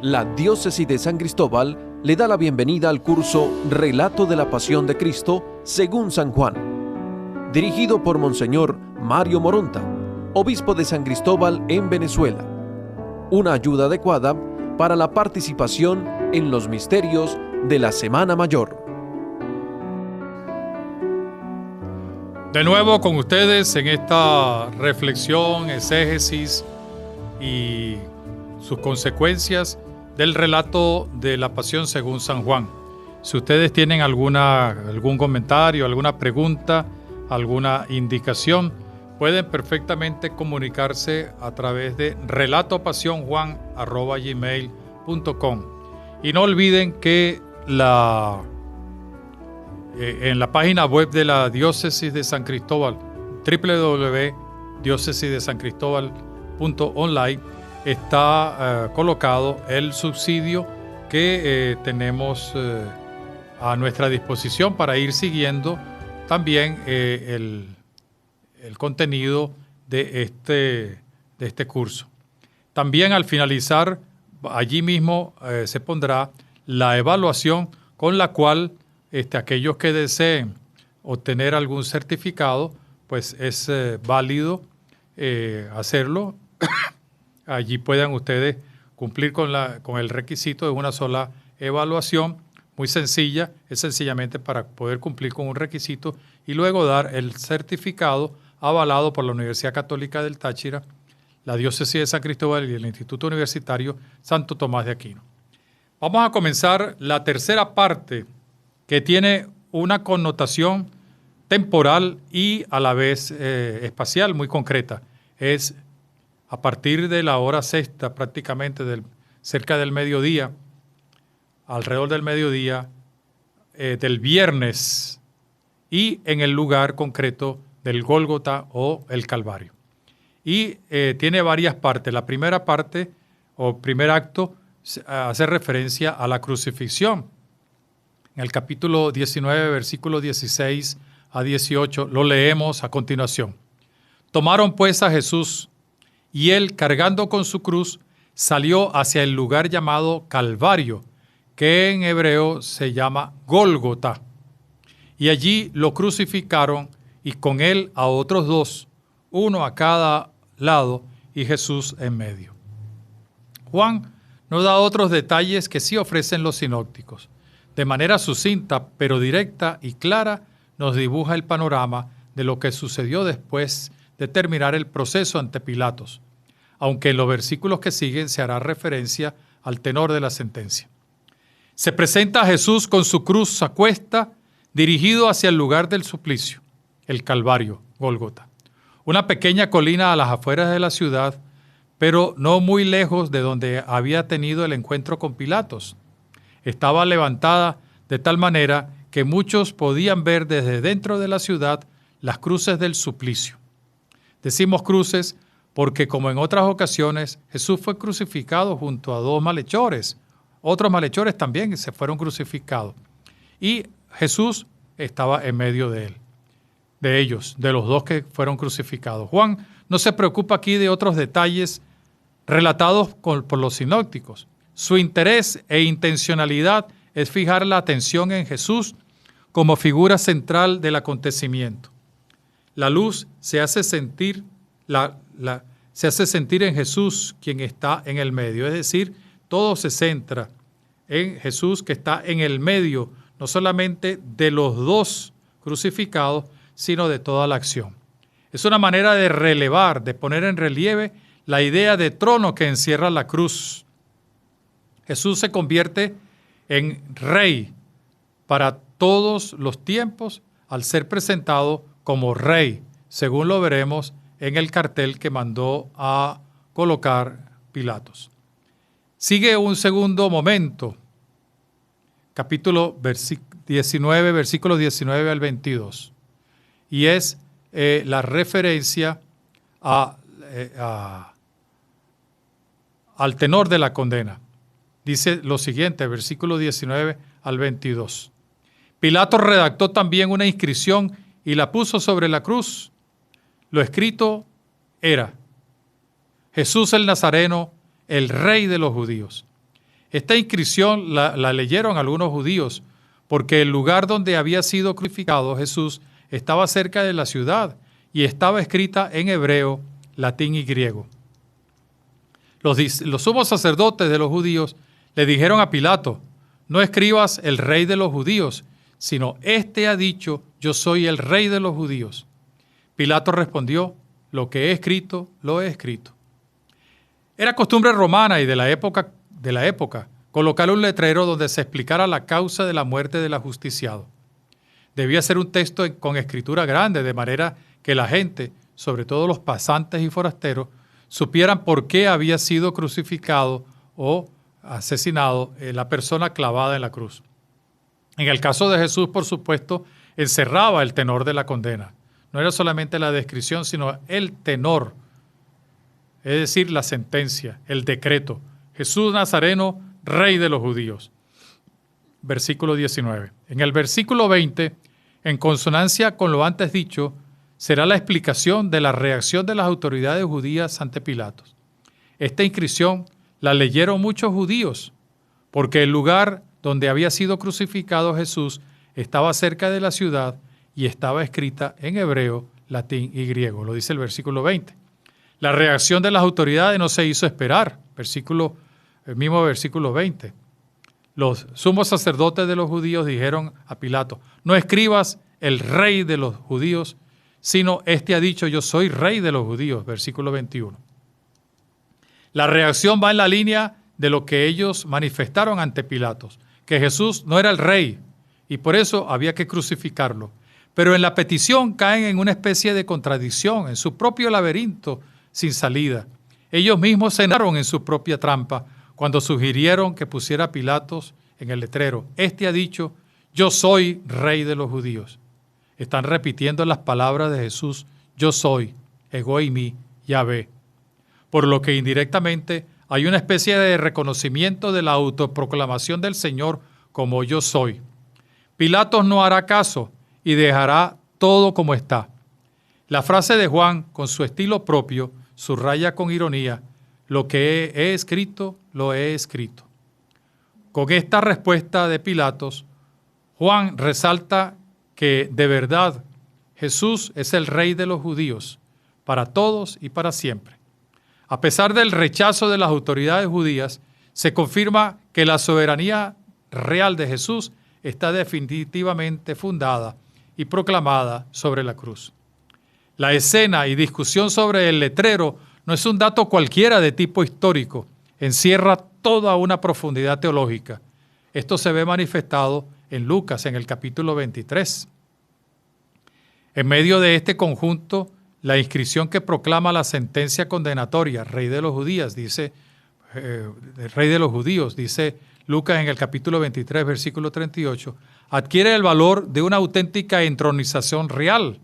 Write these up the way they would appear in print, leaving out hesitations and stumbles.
La Diócesis de San Cristóbal le da la bienvenida al curso Relato de la Pasión de Cristo según San Juan, dirigido por Monseñor Mario Moronta, obispo de San Cristóbal en Venezuela. Una ayuda adecuada para la participación en los misterios de la Semana Mayor. De nuevo con ustedes en esta reflexión, exégesis y sus consecuencias del relato de la Pasión según San Juan. Si ustedes tienen algún comentario, alguna pregunta, alguna indicación, pueden perfectamente comunicarse a través de relatopasionjuan@gmail.com. Y no olviden que en la página web de la Diócesis de San Cristóbal, www.diocesisdesancristóbal.online, está colocado el subsidio que tenemos a nuestra disposición para ir siguiendo también el contenido de este curso. También al finalizar, allí mismo se pondrá la evaluación con la cual aquellos que deseen obtener algún certificado, pues es válido hacerlo. Allí puedan ustedes cumplir con el requisito de una sola evaluación, muy sencilla, es sencillamente para poder cumplir con un requisito y luego dar el certificado avalado por la Universidad Católica del Táchira, la Diócesis de San Cristóbal y el Instituto Universitario Santo Tomás de Aquino. Vamos a comenzar la tercera parte, que tiene una connotación temporal y a la vez espacial muy concreta. Es a partir de la hora sexta, prácticamente cerca del mediodía, alrededor del mediodía, del viernes, y en el lugar concreto del Gólgota o el Calvario. Y tiene varias partes. La primera parte o primer acto hace referencia a la crucifixión. En el capítulo 19, versículos 16 a 18, lo leemos a continuación. Tomaron pues a Jesús, y él, cargando con su cruz, salió hacia el lugar llamado Calvario, que en hebreo se llama Gólgota. Y allí lo crucificaron, y con él a otros dos, uno a cada lado, y Jesús en medio. Juan nos da otros detalles que sí ofrecen los sinópticos. De manera sucinta, pero directa y clara, nos dibuja el panorama de lo que sucedió después de terminar el proceso ante Pilatos, aunque en los versículos que siguen se hará referencia al tenor de la sentencia. Se presenta a Jesús con su cruz a cuesta, dirigido hacia el lugar del suplicio, el Calvario, Gólgota, una pequeña colina a las afueras de la ciudad, pero no muy lejos de donde había tenido el encuentro con Pilatos. Estaba levantada de tal manera que muchos podían ver desde dentro de la ciudad las cruces del suplicio. Decimos cruces porque, como en otras ocasiones, Jesús fue crucificado junto a dos malhechores. Otros malhechores también se fueron crucificados. Y Jesús estaba en medio de ellos, de los dos que fueron crucificados. Juan no se preocupa aquí de otros detalles relatados por los sinópticos. Su interés e intencionalidad es fijar la atención en Jesús como figura central del acontecimiento. La luz se hace sentir en Jesús, quien está en el medio. Es decir, todo se centra en Jesús, que está en el medio, no solamente de los dos crucificados, sino de toda la acción. Es una manera de relevar, de poner en relieve la idea de trono que encierra la cruz. Jesús se convierte en rey para todos los tiempos al ser presentado como rey, según lo veremos en el cartel que mandó a colocar Pilatos. Sigue un segundo momento, capítulo 19, versículos 19 al 22, y es la referencia al tenor de la condena. Dice lo siguiente, versículo 19 al 22. Pilato redactó también una inscripción y la puso sobre la cruz. Lo escrito era: Jesús el Nazareno, el Rey de los judíos. Esta inscripción la leyeron algunos judíos porque el lugar donde había sido crucificado Jesús estaba cerca de la ciudad y estaba escrita en hebreo, latín y griego. Los sumos sacerdotes de los judíos le dijeron a Pilato: no escribas el rey de los judíos, sino este ha dicho: yo soy el rey de los judíos. Pilato respondió: lo que he escrito, lo he escrito. Era costumbre romana y de la época colocar un letrero donde se explicara la causa de la muerte del ajusticiado. Debía ser un texto con escritura grande, de manera que la gente, sobre todo los pasantes y forasteros, supieran por qué había sido crucificado o asesinado la persona clavada en la cruz. En el caso de Jesús, por supuesto, encerraba el tenor de la condena. No era solamente la descripción, sino el tenor, es decir, la sentencia, el decreto. Jesús Nazareno, Rey de los judíos. Versículo 19. En el versículo 20, en consonancia con lo antes dicho, será la explicación de la reacción de las autoridades judías ante Pilatos. Esta inscripción la leyeron muchos judíos, porque el lugar donde había sido crucificado Jesús estaba cerca de la ciudad y estaba escrita en hebreo, latín y griego. Lo dice el versículo 20. La reacción de las autoridades no se hizo esperar. El mismo versículo 20. Los sumos sacerdotes de los judíos dijeron a Pilato: no escribas el rey de los judíos, sino este ha dicho: yo soy rey de los judíos. Versículo 21. La reacción va en la línea de lo que ellos manifestaron ante Pilatos, que Jesús no era el rey y por eso había que crucificarlo. Pero en la petición caen en una especie de contradicción, en su propio laberinto sin salida. Ellos mismos se entraron en su propia trampa cuando sugirieron que pusiera a Pilatos en el letrero: este ha dicho: yo soy rey de los judíos. Están repitiendo las palabras de Jesús: yo soy, ego eimi, Yahvé. Por lo que indirectamente hay una especie de reconocimiento de la autoproclamación del Señor como yo soy. Pilatos no hará caso y dejará todo como está. La frase de Juan, con su estilo propio, subraya con ironía: lo que he escrito, lo he escrito. Con esta respuesta de Pilatos, Juan resalta que de verdad Jesús es el rey de los judíos, para todos y para siempre. A pesar del rechazo de las autoridades judías, se confirma que la soberanía real de Jesús está definitivamente fundada y proclamada sobre la cruz. La escena y discusión sobre el letrero no es un dato cualquiera de tipo histórico, encierra toda una profundidad teológica. Esto se ve manifestado en Lucas, en el capítulo 23. En medio de este conjunto, la inscripción que proclama la sentencia condenatoria, Rey de los judíos, dice Lucas en el capítulo 23, versículo 38, adquiere el valor de una auténtica entronización real.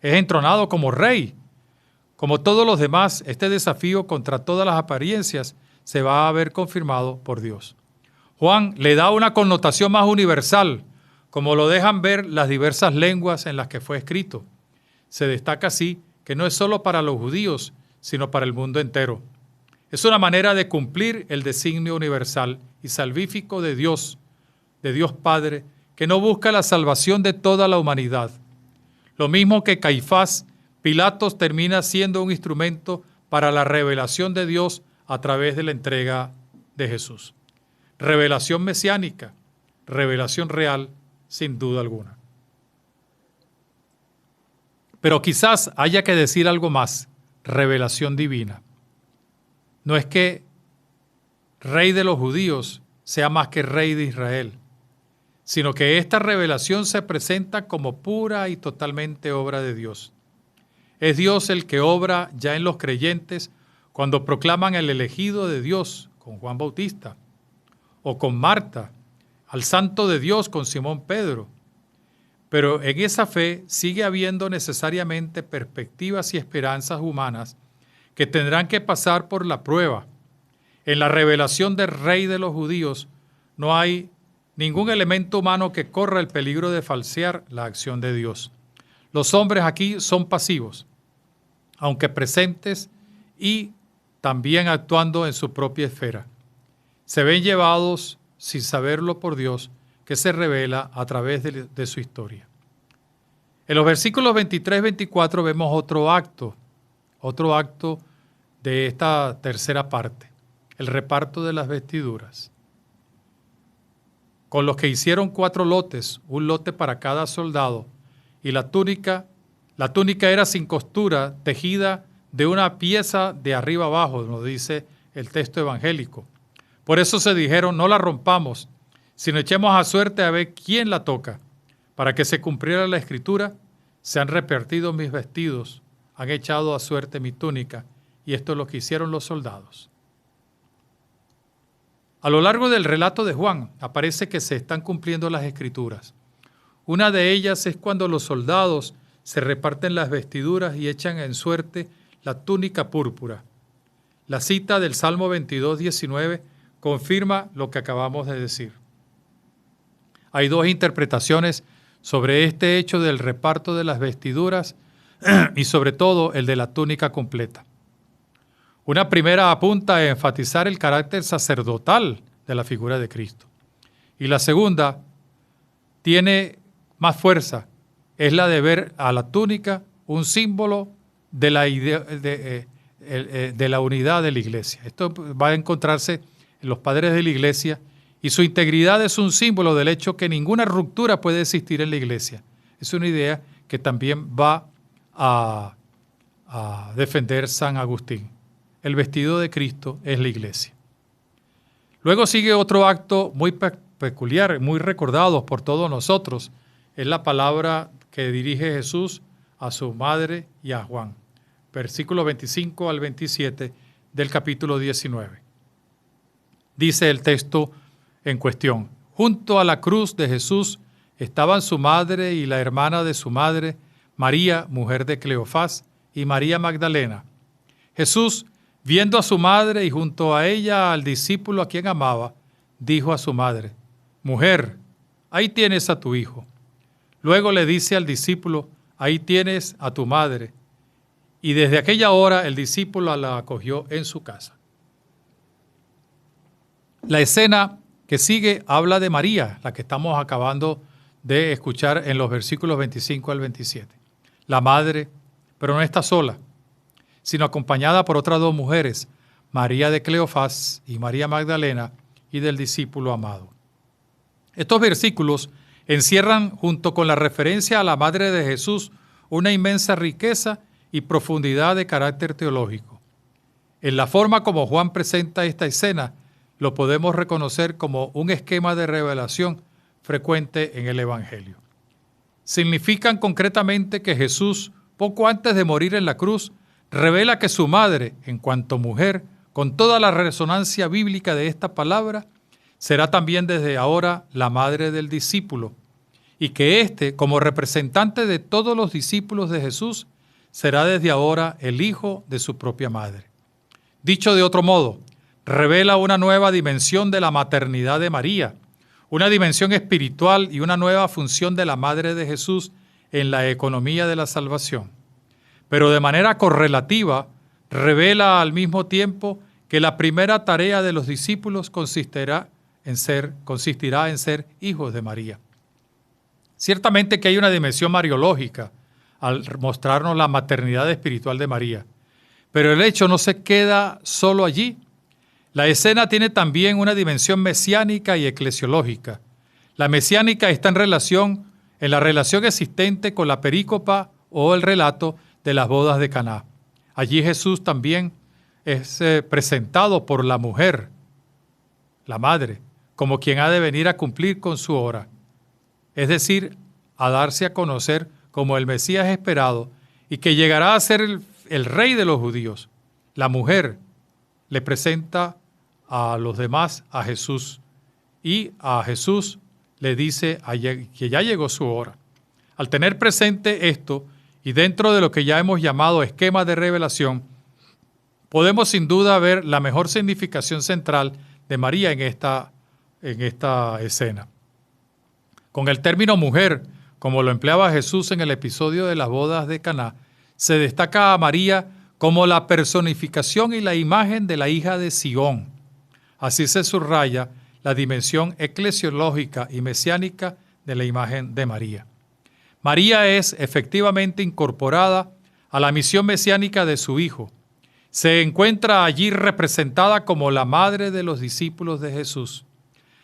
Es entronado como rey. Como todos los demás, este desafío contra todas las apariencias se va a ver confirmado por Dios. Juan le da una connotación más universal, como lo dejan ver las diversas lenguas en las que fue escrito. Se destaca así que no es solo para los judíos, sino para el mundo entero. Es una manera de cumplir el designio universal y salvífico de Dios Padre, que no busca la salvación de toda la humanidad. Lo mismo que Caifás, Pilatos termina siendo un instrumento para la revelación de Dios a través de la entrega de Jesús. Revelación mesiánica, revelación real, sin duda alguna. Pero quizás haya que decir algo más: revelación divina. No es que rey de los judíos sea más que rey de Israel, sino que esta revelación se presenta como pura y totalmente obra de Dios. Es Dios el que obra ya en los creyentes cuando proclaman el elegido de Dios con Juan Bautista, o con Marta, al santo de Dios con Simón Pedro. Pero en esa fe sigue habiendo necesariamente perspectivas y esperanzas humanas que tendrán que pasar por la prueba. En la revelación del Rey de los judíos no hay ningún elemento humano que corra el peligro de falsear la acción de Dios. Los hombres aquí son pasivos, aunque presentes y también actuando en su propia esfera. se ven llevados sin saberlo por Dios, que se revela a través de su historia. En los versículos 23 y 24 vemos otro acto de esta tercera parte, el reparto de las vestiduras. Con los que hicieron 4 lotes, un lote para cada soldado, y la túnica era sin costura, tejida de una pieza de arriba abajo, nos dice el texto evangélico. Por eso se dijeron, no la rompamos, sino echemos a suerte a ver quién la toca. Para que se cumpliera la escritura, se han repartido mis vestidos, han echado a suerte mi túnica, y esto es lo que hicieron los soldados. A lo largo del relato de Juan aparece que se están cumpliendo las escrituras. Una de ellas es cuando los soldados se reparten las vestiduras y echan en suerte la túnica púrpura. La cita del Salmo 22, 19 confirma lo que acabamos de decir. Hay 2 interpretaciones sobre este hecho del reparto de las vestiduras y sobre todo el de la túnica completa. Una primera apunta a enfatizar el carácter sacerdotal de la figura de Cristo. Y la segunda tiene más fuerza, es la de ver a la túnica un símbolo de la unidad de la iglesia. Esto va a encontrarse en los padres de la iglesia y su integridad es un símbolo del hecho que ninguna ruptura puede existir en la iglesia. Es una idea que también va a defender San Agustín. El vestido de Cristo es la iglesia. Luego sigue otro acto muy peculiar, muy recordado por todos nosotros. Es la palabra que dirige Jesús a su madre y a Juan. Versículo 25 al 27 del capítulo 19. Dice el texto en cuestión: junto a la cruz de Jesús estaban su madre y la hermana de su madre, María, mujer de Cleofás, y María Magdalena. Jesús, viendo a su madre y junto a ella al discípulo a quien amaba, dijo a su madre: mujer, ahí tienes a tu hijo. Luego le dice al discípulo: ahí tienes a tu madre. Y desde aquella hora el discípulo la acogió en su casa. La escena que sigue habla de María, la que estamos acabando de escuchar en los versículos 25 al 27. La madre, pero no está sola, sino acompañada por otras 2 mujeres, María de Cleofás y María Magdalena, y del discípulo amado. Estos versículos encierran, junto con la referencia a la madre de Jesús, una inmensa riqueza y profundidad de carácter teológico. En la forma como Juan presenta esta escena, lo podemos reconocer como un esquema de revelación frecuente en el Evangelio. Significan concretamente que Jesús, poco antes de morir en la cruz, revela que su madre, en cuanto mujer, con toda la resonancia bíblica de esta palabra, será también desde ahora la madre del discípulo, y que éste, como representante de todos los discípulos de Jesús, será desde ahora el hijo de su propia madre. Dicho de otro modo, revela una nueva dimensión de la maternidad de María, una dimensión espiritual y una nueva función de la madre de Jesús en la economía de la salvación. Pero de manera correlativa, revela al mismo tiempo que la primera tarea de los discípulos consistirá en ser hijos de María. Ciertamente que hay una dimensión mariológica al mostrarnos la maternidad espiritual de María, pero el hecho no se queda solo allí. La escena tiene también una dimensión mesiánica y eclesiológica. La mesiánica está en la relación existente con la perícopa o el relato de las bodas de Caná. Allí Jesús también es presentado por la mujer, la madre, como quien ha de venir a cumplir con su hora, es decir, a darse a conocer como el Mesías esperado y que llegará a ser el rey de los judíos. La mujer le presenta a los demás a Jesús y a Jesús le dice que ya llegó su hora. Al tener presente esto y dentro de lo que ya hemos llamado esquema de revelación, podemos sin duda ver la mejor significación central de María en esta escena. Con el término mujer, como lo empleaba Jesús en el episodio de las bodas de Caná, se destaca a María como la personificación y la imagen de la hija de Sión. Así se subraya la dimensión eclesiológica y mesiánica de la imagen de María. María es efectivamente incorporada a la misión mesiánica de su Hijo. Se encuentra allí representada como la madre de los discípulos de Jesús.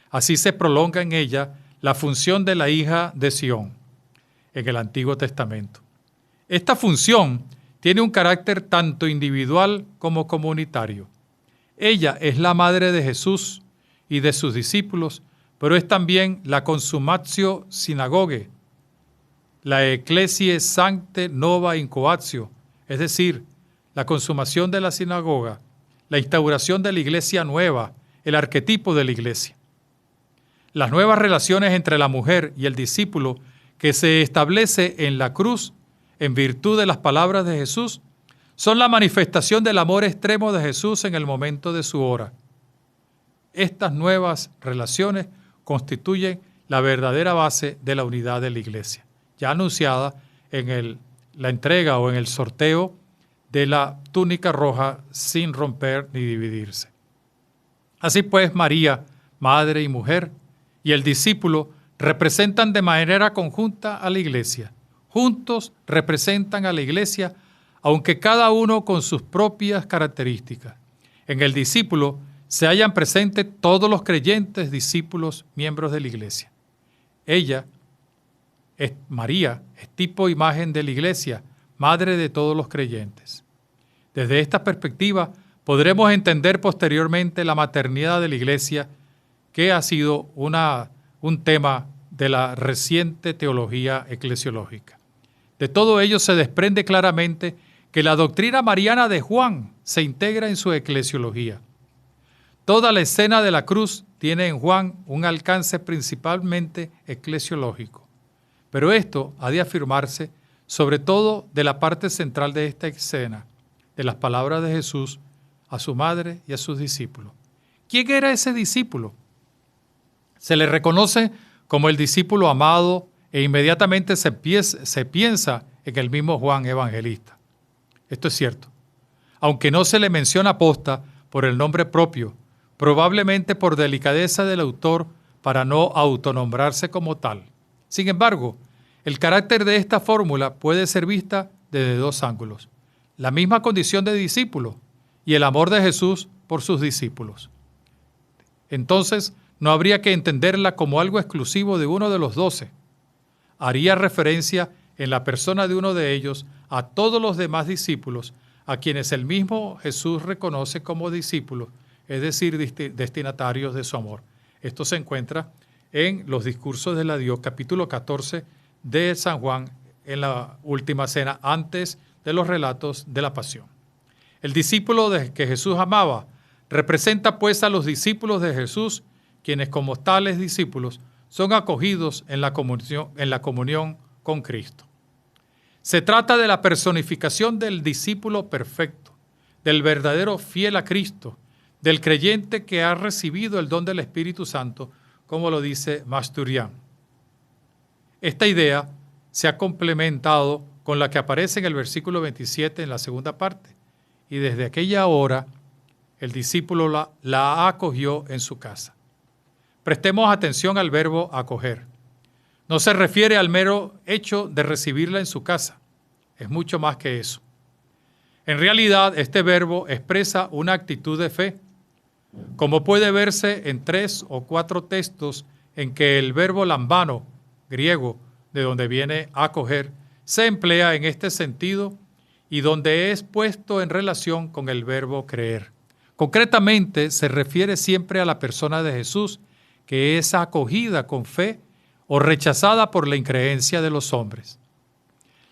Así se prolonga en ella la función de la hija de Sión en el Antiguo Testamento. Esta función tiene un carácter tanto individual como comunitario. Ella es la madre de Jesús y de sus discípulos, pero es también la consumatio synagogae, la ecclesiae sancte nova in coatio, es decir, la consumación de la sinagoga, la instauración de la iglesia nueva, el arquetipo de la iglesia. Las nuevas relaciones entre la mujer y el discípulo que se establece en la cruz en virtud de las palabras de Jesús son la manifestación del amor extremo de Jesús en el momento de su hora. Estas nuevas relaciones constituyen la verdadera base de la unidad de la iglesia, ya anunciada en la entrega o en el sorteo de la túnica roja sin romper ni dividirse. Así pues, María, madre y mujer, y el discípulo representan de manera conjunta a la iglesia. Juntos representan a la iglesia, aunque cada uno con sus propias características. En el discípulo se hallan presentes todos los creyentes discípulos, miembros de la iglesia. Ella, María, es tipo e imagen de la iglesia, madre de todos los creyentes. Desde esta perspectiva, podremos entender posteriormente la maternidad de la iglesia, que ha sido un tema de la reciente teología eclesiológica. De todo ello se desprende claramente que la doctrina mariana de Juan se integra en su eclesiología. Toda la escena de la cruz tiene en Juan un alcance principalmente eclesiológico, pero esto ha de afirmarse sobre todo de la parte central de esta escena, de las palabras de Jesús a su madre y a sus discípulos. ¿Quién era ese discípulo? Se le reconoce como el discípulo amado e inmediatamente se piensa en el mismo Juan Evangelista. Esto es cierto. Aunque no se le menciona posta por el nombre propio, probablemente por delicadeza del autor para no autonombrarse como tal. Sin embargo, el carácter de esta fórmula puede ser vista desde dos ángulos: la misma condición de discípulo y el amor de Jesús por sus discípulos. Entonces, no habría que entenderla como algo exclusivo de uno de los 12. Haría referencia en la persona de uno de ellos a todos los demás discípulos, a quienes el mismo Jesús reconoce como discípulos, es decir, destinatarios de su amor. Esto se encuentra en los discursos de la Dios, capítulo 14 de San Juan, en la última cena, antes de los relatos de la pasión. El discípulo que Jesús amaba representa pues a los discípulos de Jesús, quienes como tales discípulos son acogidos en la comunión con Cristo. Se trata de la personificación del discípulo perfecto, del verdadero fiel a Cristo, del creyente que ha recibido el don del Espíritu Santo, como lo dice Masturian. Esta idea se ha complementado con la que aparece en el versículo 27 en la segunda parte, y desde aquella hora el discípulo la acogió en su casa. Prestemos atención al verbo acoger. No se refiere al mero hecho de recibirla en su casa. Es mucho más que eso. En realidad, este verbo expresa una actitud de fe, como puede verse en 3 o 4 textos en que el verbo lambano, griego, de donde viene acoger, se emplea en este sentido y donde es puesto en relación con el verbo creer. Concretamente, se refiere siempre a la persona de Jesús, que es acogida con fe o rechazada por la increencia de los hombres.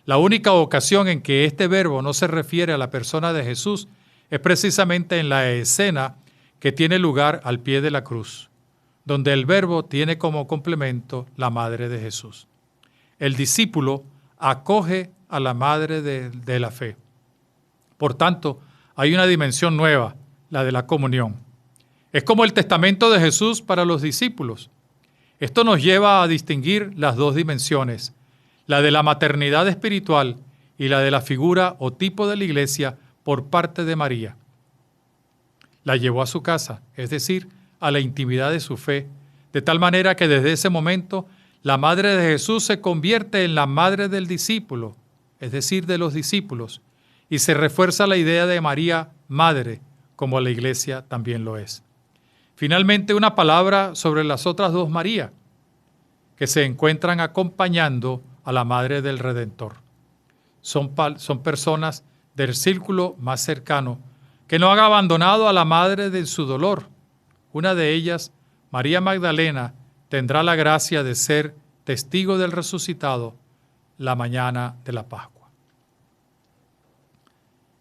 La única ocasión en que este verbo no se refiere a la persona de Jesús es precisamente en la escena que tiene lugar al pie de la cruz, donde el verbo tiene como complemento la madre de Jesús. El discípulo acoge a la madre de la fe. Por tanto, hay una dimensión nueva, la de la comunión. Es como el testamento de Jesús para los discípulos. Esto nos lleva a distinguir las dos dimensiones, la de la maternidad espiritual y la de la figura o tipo de la iglesia por parte de María. La llevó a su casa, es decir, a la intimidad de su fe, de tal manera que desde ese momento la madre de Jesús se convierte en la madre del discípulo, es decir, de los discípulos, y se refuerza la idea de María madre, como la Iglesia también lo es. Finalmente, una palabra sobre las otras dos María, que se encuentran acompañando a la Madre del Redentor. Son personas del círculo más cercano, que no han abandonado a la Madre de su dolor. Una de ellas, María Magdalena, tendrá la gracia de ser testigo del resucitado la mañana de la Pascua.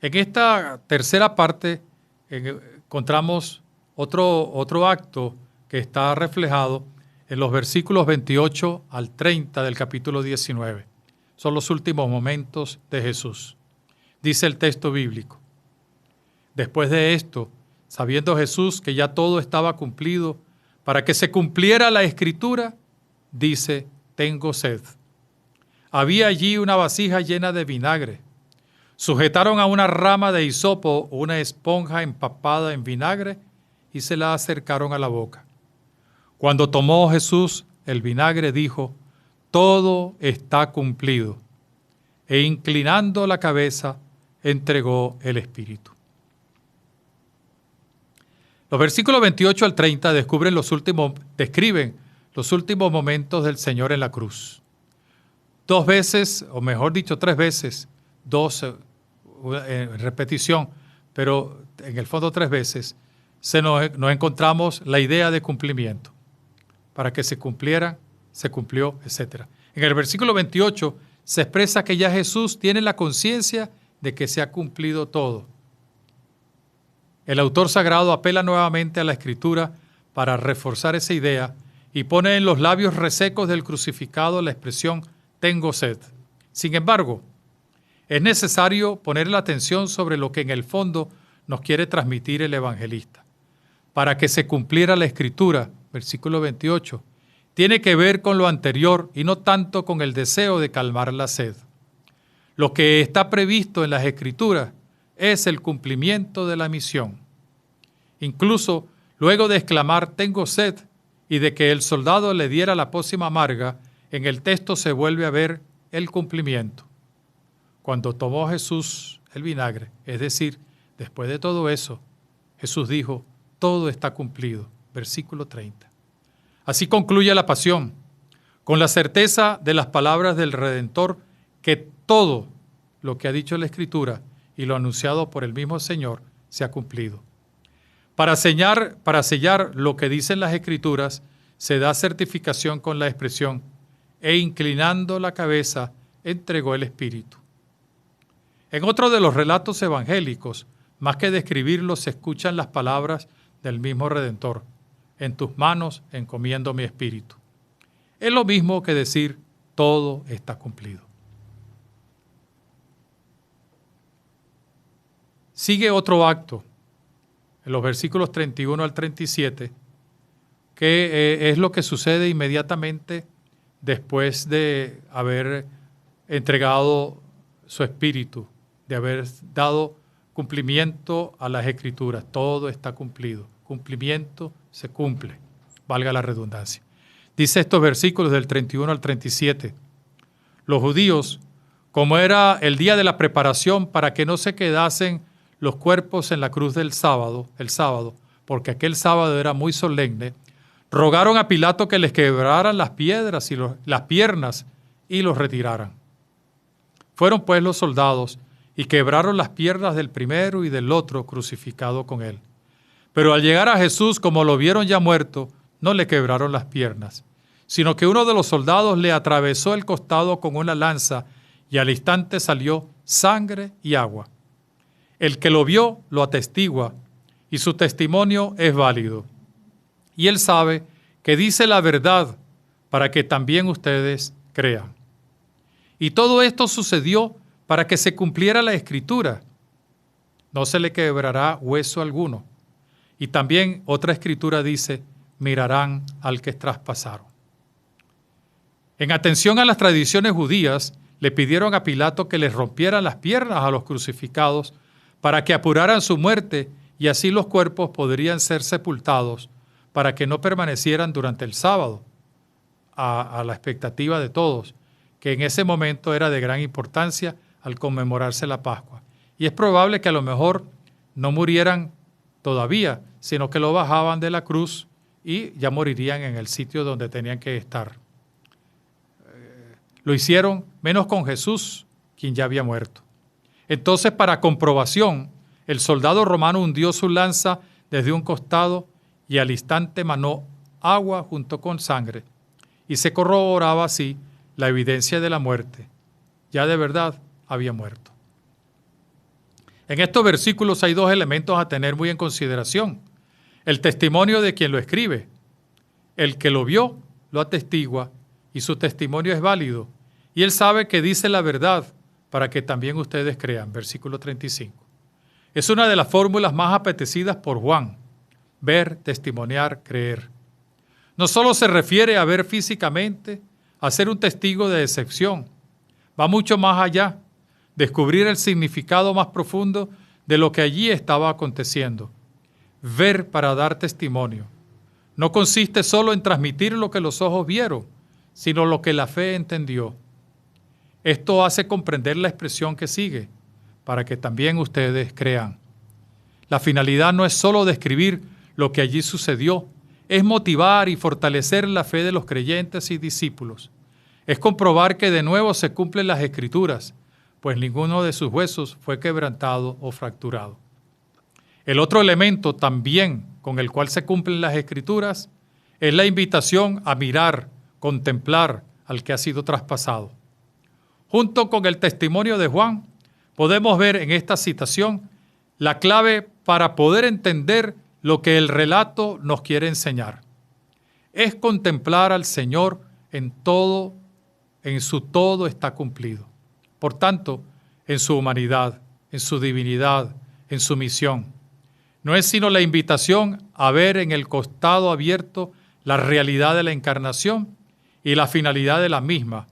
En esta tercera parte encontramos otro acto que está reflejado en los versículos 28 al 30 del capítulo 19. Son los últimos momentos de Jesús. Dice el texto bíblico: después de esto, sabiendo Jesús que ya todo estaba cumplido, para que se cumpliera la Escritura, dice: tengo sed. Había allí una vasija llena de vinagre. Sujetaron a una rama de hisopo una esponja empapada en vinagre y se la acercaron a la boca. Cuando tomó Jesús el vinagre, dijo: todo está cumplido. E inclinando la cabeza, entregó el Espíritu. Los versículos 28 al 30 describen los últimos momentos del Señor en la cruz. Dos veces, o mejor dicho, tres veces, en repetición, pero en el fondo tres veces, nos encontramos la idea de cumplimiento. Para que se cumpliera, se cumplió, etc. En el versículo 28 se expresa que ya Jesús tiene la conciencia de que se ha cumplido todo. El autor sagrado apela nuevamente a la Escritura para reforzar esa idea y pone en los labios resecos del crucificado la expresión «tengo sed». Sin embargo, es necesario poner la atención sobre lo que en el fondo nos quiere transmitir el evangelista. Para que se cumpliera la Escritura, versículo 28, tiene que ver con lo anterior y no tanto con el deseo de calmar la sed. Lo que está previsto en las Escrituras es el cumplimiento de la misión. Incluso luego de exclamar «tengo sed» y de que el soldado le diera la pócima amarga, en el texto se vuelve a ver el cumplimiento. Cuando tomó Jesús el vinagre, es decir, después de todo eso, Jesús dijo: todo está cumplido. Versículo 30. Así concluye la pasión, con la certeza de las palabras del Redentor, que todo lo que ha dicho la Escritura y lo anunciado por el mismo Señor se ha cumplido. Para sellar lo que dicen las Escrituras, se da certificación con la expresión: e inclinando la cabeza, entregó el Espíritu. En otro de los relatos evangélicos, más que describirlo, se escuchan las palabras del mismo Redentor: en tus manos encomiendo mi espíritu. Es lo mismo que decir: todo está cumplido. Sigue otro acto, en los versículos 31 al 37, que es lo que sucede inmediatamente después de haber entregado su espíritu, de haber dado cumplimiento a las Escrituras. Todo está cumplido. Cumplimiento se cumple, valga la redundancia. Dice estos versículos del 31 al 37. Los judíos, como era el día de la preparación para que no se quedasen los cuerpos en la cruz el sábado, porque aquel sábado era muy solemne, rogaron a Pilato que les quebraran las piedras y las piernas y los retiraran. Fueron pues los soldados y quebraron las piernas del primero y del otro crucificado con él. Pero al llegar a Jesús, como lo vieron ya muerto, no le quebraron las piernas, sino que uno de los soldados le atravesó el costado con una lanza y al instante salió sangre y agua. El que lo vio lo atestigua y su testimonio es válido. Y él sabe que dice la verdad para que también ustedes crean. Y todo esto sucedió para que se cumpliera la Escritura: no se le quebrará hueso alguno. Y también otra Escritura dice: mirarán al que traspasaron. En atención a las tradiciones judías, le pidieron a Pilato que les rompieran las piernas a los crucificados para que apuraran su muerte y así los cuerpos podrían ser sepultados, para que no permanecieran durante el sábado, a la expectativa de todos, que en ese momento era de gran importancia al conmemorarse la Pascua. Y es probable que a lo mejor no murieran todavía, sino que lo bajaban de la cruz y ya morirían en el sitio donde tenían que estar. Lo hicieron menos con Jesús, quien ya había muerto. Entonces, para comprobación, el soldado romano hundió su lanza desde un costado y al instante manó agua junto con sangre, y se corroboraba así la evidencia de la muerte. Ya de verdad había muerto. En estos versículos hay dos elementos a tener muy en consideración. El testimonio de quien lo escribe. El que lo vio lo atestigua y su testimonio es válido. Y él sabe que dice la verdad para que también ustedes crean. Versículo 35. Es una de las fórmulas más apetecidas por Juan. Ver, testimoniar, creer. No solo se refiere a ver físicamente, a ser un testigo de excepción. Va mucho más allá. Descubrir el significado más profundo de lo que allí estaba aconteciendo. Ver para dar testimonio. No consiste solo en transmitir lo que los ojos vieron, sino lo que la fe entendió. Esto hace comprender la expresión que sigue, para que también ustedes crean. La finalidad no es solo describir lo que allí sucedió, es motivar y fortalecer la fe de los creyentes y discípulos. Es comprobar que de nuevo se cumplen las Escrituras, pues ninguno de sus huesos fue quebrantado o fracturado. El otro elemento también con el cual se cumplen las Escrituras es la invitación a mirar, contemplar al que ha sido traspasado. Junto con el testimonio de Juan, podemos ver en esta citación la clave para poder entender lo que el relato nos quiere enseñar. Es contemplar al Señor en todo, en su todo está cumplido. Por tanto, en su humanidad, en su divinidad, en su misión. No es sino la invitación a ver en el costado abierto la realidad de la encarnación y la finalidad de la misma,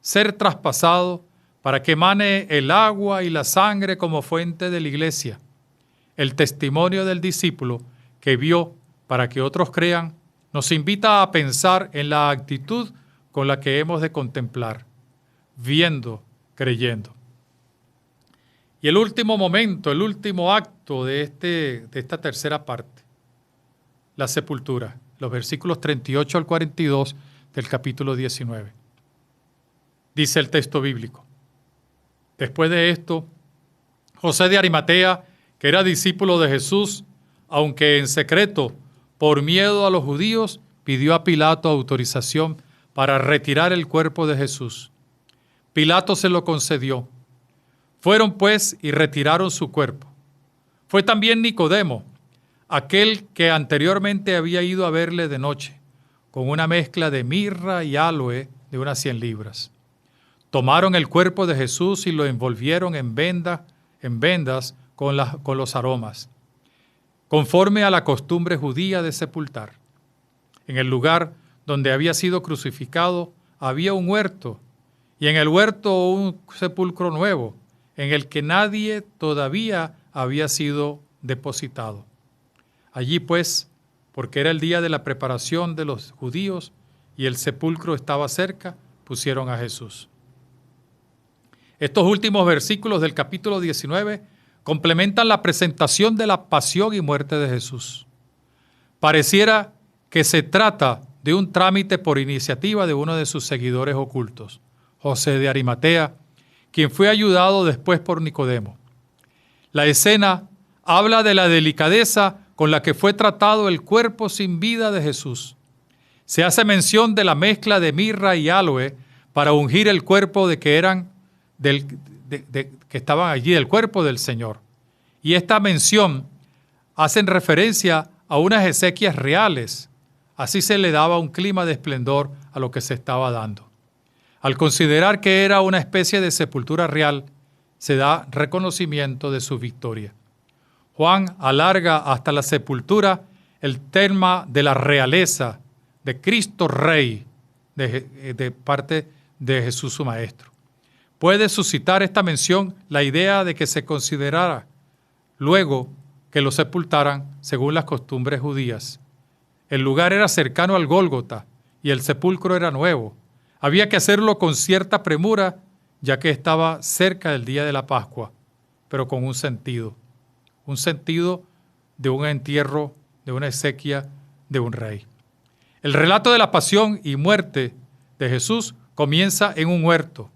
ser traspasado para que emane el agua y la sangre como fuente de la iglesia. El testimonio del discípulo que vio para que otros crean nos invita a pensar en la actitud con la que hemos de contemplar, viendo, creyendo. Y el último momento, el último acto de esta tercera parte, la sepultura, los versículos 38 al 42 del capítulo 19. Dice el texto bíblico: después de esto, José de Arimatea, que era discípulo de Jesús, aunque en secreto, por miedo a los judíos, pidió a Pilato autorización para retirar el cuerpo de Jesús. Pilato se lo concedió. Fueron pues y retiraron su cuerpo. Fue también Nicodemo, aquel que anteriormente había ido a verle de noche, con una mezcla de mirra y áloe de unas 100 libras. Tomaron el cuerpo de Jesús y lo envolvieron en vendas con los aromas, conforme a la costumbre judía de sepultar. En el lugar donde había sido crucificado había un huerto, y en el huerto un sepulcro nuevo, en el que nadie todavía había sido depositado. Allí pues, porque era el día de la preparación de los judíos y el sepulcro estaba cerca, pusieron a Jesús. Estos últimos versículos del capítulo 19 complementan la presentación de la pasión y muerte de Jesús. Pareciera que se trata de un trámite por iniciativa de uno de sus seguidores ocultos, José de Arimatea, quien fue ayudado después por Nicodemo. La escena habla de la delicadeza con la que fue tratado el cuerpo sin vida de Jesús. Se hace mención de la mezcla de mirra y áloe para ungir el cuerpo que estaban allí, el cuerpo del Señor. Y esta mención hace referencia a unas exequias reales. Así se le daba un clima de esplendor a lo que se estaba dando. Al considerar que era una especie de sepultura real, se da reconocimiento de su victoria. Juan alarga hasta la sepultura el tema de la realeza de Cristo Rey de parte de Jesús su Maestro. Puede suscitar esta mención la idea de que se considerara luego que lo sepultaran según las costumbres judías, El lugar era cercano al Gólgota y el sepulcro era nuevo. Había que hacerlo con cierta premura, ya que estaba cerca del día de la Pascua, pero con un sentido de un entierro, de una exequia de un rey. El relato de la pasión y muerte de Jesús comienza en un huerto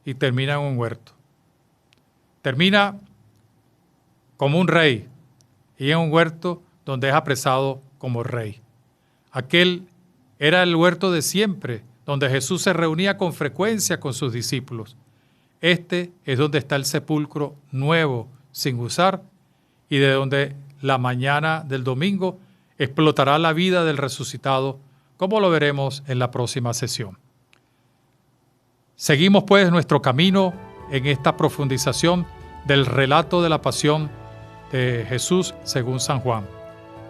y termina en un huerto. Termina como un rey y en un huerto donde es apresado como rey. Aquel era el huerto de siempre, donde Jesús se reunía con frecuencia con sus discípulos. Este es donde está el sepulcro nuevo, sin usar, y de donde la mañana del domingo explotará la vida del resucitado, como lo veremos en la próxima sesión. Seguimos pues nuestro camino en esta profundización del relato de la pasión de Jesús según San Juan.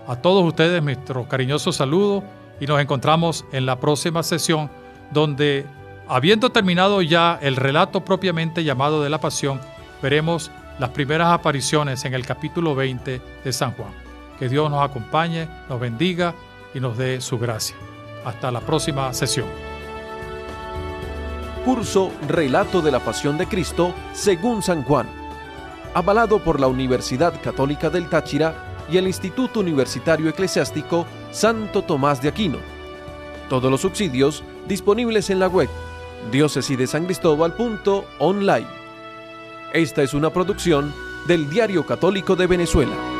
A todos ustedes nuestro cariñoso saludo y nos encontramos en la próxima sesión donde, habiendo terminado ya el relato propiamente llamado de la pasión, veremos las primeras apariciones en el capítulo 20 de San Juan. Que Dios nos acompañe, nos bendiga y nos dé su gracia. Hasta la próxima sesión. Curso Relato de la Pasión de Cristo según San Juan, avalado por la Universidad Católica del Táchira y el Instituto Universitario Eclesiástico Santo Tomás de Aquino. Todos los subsidios disponibles en la web diócesidesancristóbal.online. Esta es una producción del Diario Católico de Venezuela.